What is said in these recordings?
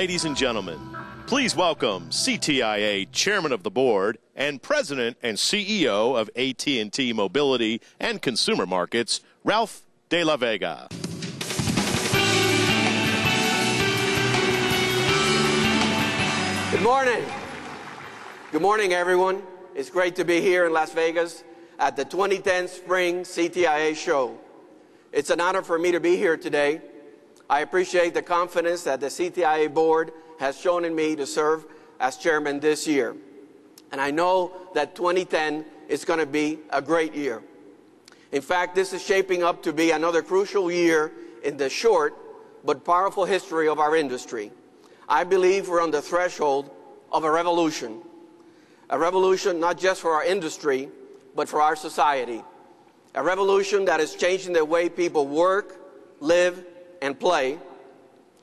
Ladies and gentlemen, please welcome CTIA Chairman of the Board and President and CEO of AT&T Mobility and Consumer Markets, Ralph de la Vega. Good morning. Good morning, everyone. It's great to be here in Las Vegas at the 2010 Spring CTIA Show. It's an honor for me to be here today. I appreciate the confidence that the CTIA board has shown in me to serve as chairman this year. And I know that 2010 is going to be a great year. In fact, this is shaping up to be another crucial year in the short but powerful history of our industry. I believe we're on the threshold of a revolution not just for our industry, but for our society. A revolution that is changing the way people work, live, and play,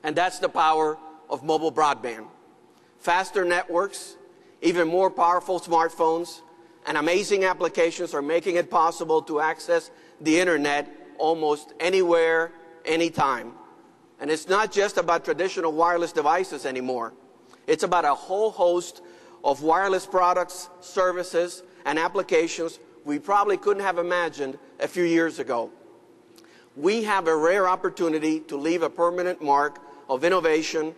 and that's the power of mobile broadband. Faster networks, even more powerful smartphones, and amazing applications are making it possible to access the internet almost anywhere, anytime. And it's not just about traditional wireless devices anymore. It's about a whole host of wireless products, services, and applications we probably couldn't have imagined a few years ago. We have a rare opportunity to leave a permanent mark of innovation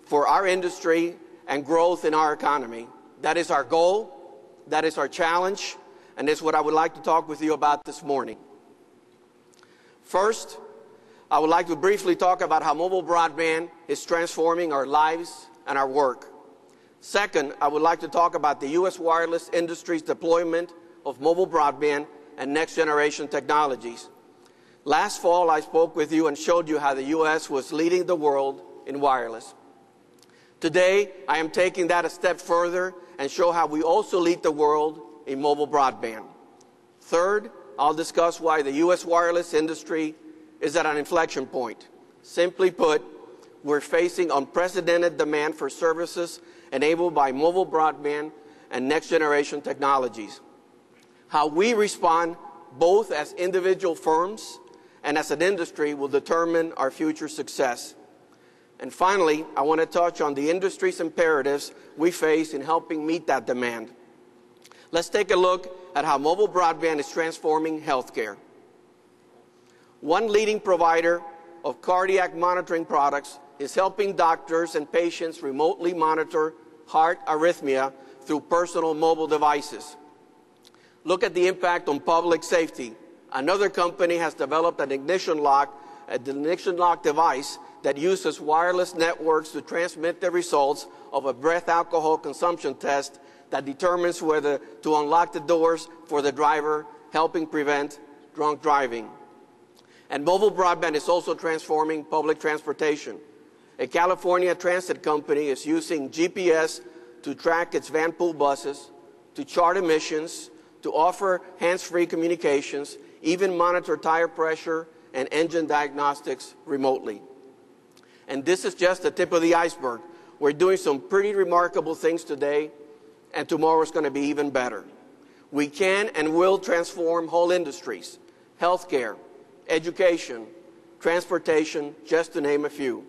for our industry and growth in our economy. That is our goal, that is our challenge, and it's what I would like to talk with you about this morning. First, I would like to briefly talk about how mobile broadband is transforming our lives and our work. Second, I would like to talk about the U.S. wireless industry's deployment of mobile broadband and next-generation technologies. Last fall, I spoke with you and showed you how the U.S. was leading the world in wireless. Today, I am taking that a step further and show how we also lead the world in mobile broadband. Third, I'll discuss why the U.S. wireless industry is at an inflection point. Simply put, we're facing unprecedented demand for services enabled by mobile broadband and next-generation technologies. How we respond both as individual firms and as an industry will determine our future success. And finally, I want to touch on the industry's imperatives we face in helping meet that demand. Let's take a look at how mobile broadband is transforming healthcare. One leading provider of cardiac monitoring products is helping doctors and patients remotely monitor heart arrhythmia through personal mobile devices. Look at the impact on public safety. Another company has developed an ignition lock device that uses wireless networks to transmit the results of a breath alcohol consumption test that determines whether to unlock the doors for the driver, helping prevent drunk driving. And mobile broadband is also transforming public transportation. A California transit company is using GPS to track its van pool buses, to chart emissions, to offer hands-free communications, even monitor tire pressure and engine diagnostics remotely. And this is just the tip of the iceberg. We're doing some pretty remarkable things today, and tomorrow is going to be even better. We can and will transform whole industries, healthcare, education, transportation, just to name a few.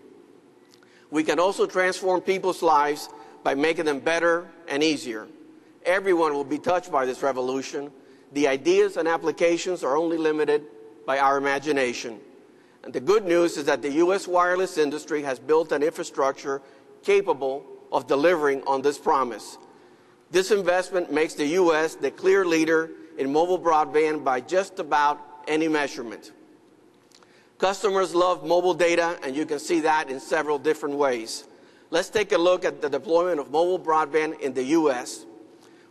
We can also transform people's lives by making them better and easier. Everyone will be touched by this revolution. The ideas and applications are only limited by our imagination. And the good news is that the U.S. wireless industry has built an infrastructure capable of delivering on this promise. This investment makes the U.S. the clear leader in mobile broadband by just about any measurement. Customers love mobile data, and you can see that in several different ways. Let's take a look at the deployment of mobile broadband in the U.S.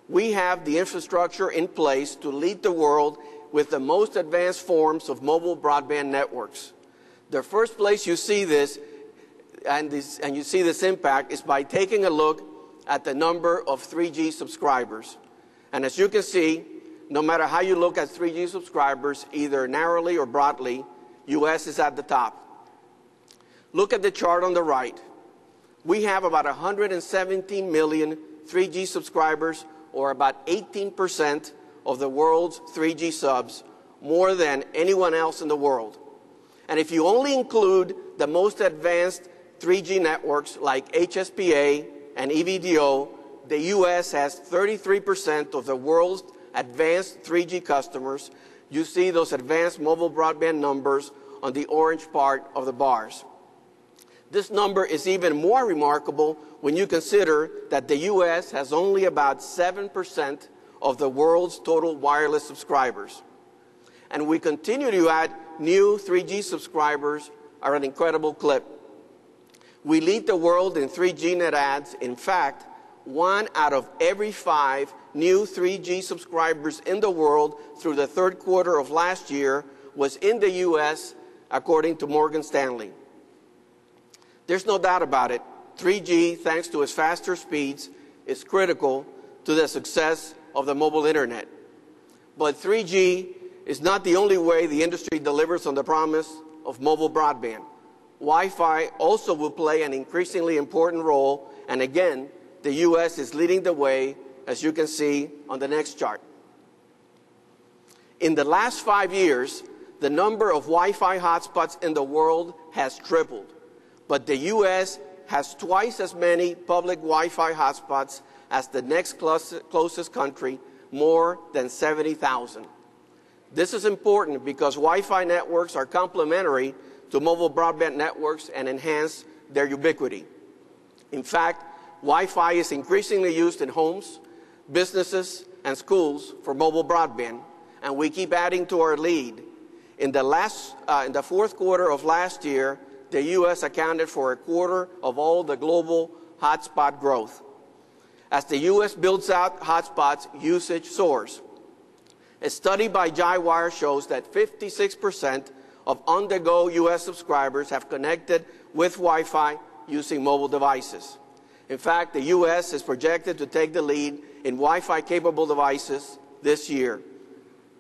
We have the infrastructure in place to lead the world with the most advanced forms of mobile broadband networks. The first place you see this, and you see this impact, is by taking a look at the number of 3G subscribers. And as you can see, no matter how you look at 3G subscribers, either narrowly or broadly, U.S. is at the top. Look at the chart on the right. We have about 117 million 3G subscribers, or about 18% of the world's 3G subs, more than anyone else in the world. And if you only include the most advanced 3G networks like HSPA and EVDO, the U.S. has 33% of the world's advanced 3G customers. You see those advanced mobile broadband numbers on the orange part of the bars. This number is even more remarkable when you consider that the U.S. has only about 7% of the world's total wireless subscribers. And we continue to add new 3G subscribers at an incredible clip. We lead the world in 3G net adds. In fact, 1 out of every 5 new 3G subscribers in the world through the third quarter of last year was in the U.S., according to Morgan Stanley. There's no doubt about it. 3G, thanks to its faster speeds, is critical to the success of the mobile internet. But 3G is not the only way the industry delivers on the promise of mobile broadband. Wi-Fi also will play an increasingly important role, and again, the U.S. is leading the way, as you can see on the next chart. In the last 5 years, the number of Wi-Fi hotspots in the world has tripled, but the U.S. has twice as many public Wi-Fi hotspots as the next closest country, more than 70,000. This is important because Wi-Fi networks are complementary to mobile broadband networks and enhance their ubiquity. In fact, Wi-Fi is increasingly used in homes, businesses, and schools for mobile broadband, and we keep adding to our lead. In the fourth quarter of last year, the U.S. accounted for a quarter of all the global hotspot growth. As the U.S. builds out hotspots, usage soars. A study by Jaywire shows that 56% of on-the-go U.S. subscribers have connected with Wi-Fi using mobile devices. In fact, the U.S. is projected to take the lead in Wi-Fi capable devices this year.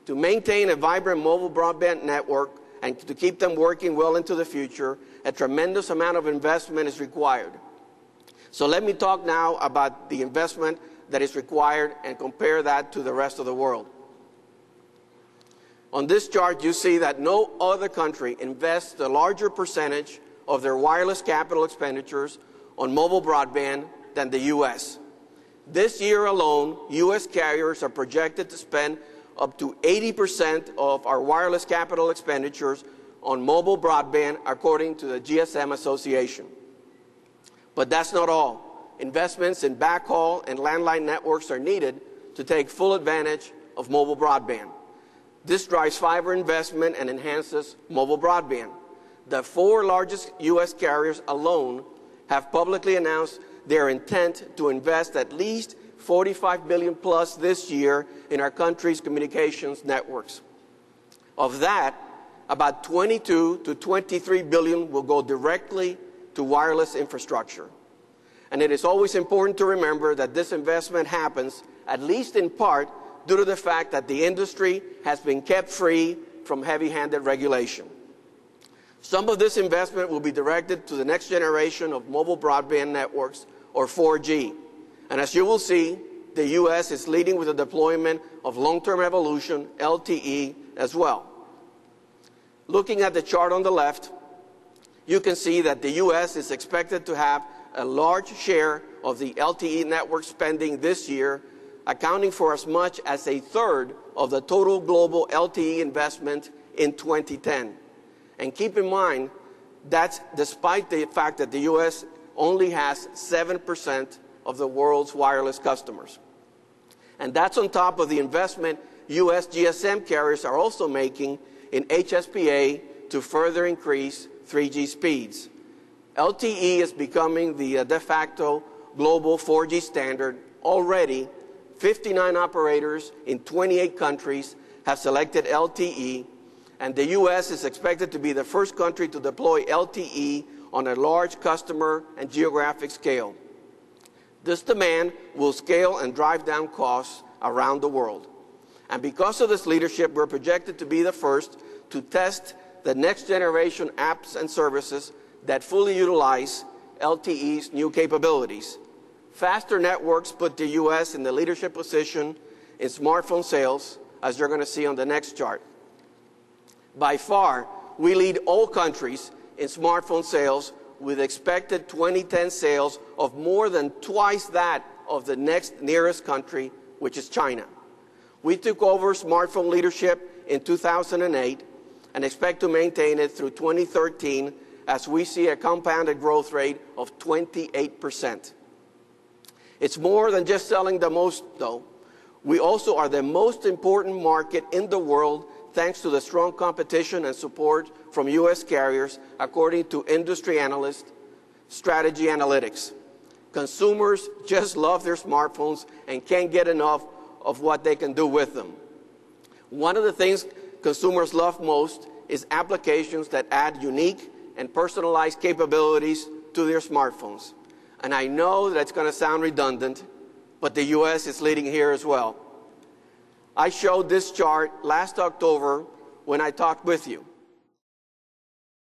To maintain a vibrant mobile broadband network and to keep them working well into the future, a tremendous amount of investment is required. So let me talk now about the investment that is required and compare that to the rest of the world. On this chart, you see that no other country invests a larger percentage of their wireless capital expenditures on mobile broadband than the U.S. This year alone, U.S. carriers are projected to spend up to 80% of our wireless capital expenditures on mobile broadband, according to the GSM Association. But that's not all. Investments in backhaul and landline networks are needed to take full advantage of mobile broadband. This drives fiber investment and enhances mobile broadband. The 4 largest U.S. carriers alone have publicly announced their intent to invest at least $45 billion plus this year in our country's communications networks. Of that, about $22 to $23 billion will go directly to wireless infrastructure. And it is always important to remember that this investment happens, at least in part, due to the fact that the industry has been kept free from heavy-handed regulation. Some of this investment will be directed to the next generation of mobile broadband networks, or 4G. And as you will see, the U.S. is leading with the deployment of long-term evolution, LTE, as well. Looking at the chart on the left, you can see that the U.S. is expected to have a large share of the LTE network spending this year, accounting for as much as a third of the total global LTE investment in 2010. And keep in mind, that's despite the fact that the U.S. only has 7% of the world's wireless customers. And that's on top of the investment U.S. GSM carriers are also making in HSPA to further increase 3G speeds. LTE is becoming the de facto global 4G standard. Already, 59 operators in 28 countries have selected LTE, and the U.S. is expected to be the first country to deploy LTE on a large customer and geographic scale. This demand will scale and drive down costs around the world. And because of this leadership, we're projected to be the first to test the next generation apps and services that fully utilize LTE's new capabilities. Faster networks put the U.S. in the leadership position in smartphone sales, as you're going to see on the next chart. By far, we lead all countries in smartphone sales, with expected 2010 sales of more than twice that of the next nearest country, which is China. We took over smartphone leadership in 2008 and expect to maintain it through 2013 as we see a compounded growth rate of 28%. It's more than just selling the most, though. We also are the most important market in the world thanks to the strong competition and support from U.S. carriers, according to industry analyst Strategy Analytics. Consumers just love their smartphones and can't get enough of what they can do with them. One of the things consumers love most is applications that add unique and personalized capabilities to their smartphones. And I know that's going to sound redundant, but the U.S. is leading here as well. I showed this chart last October when I talked with you.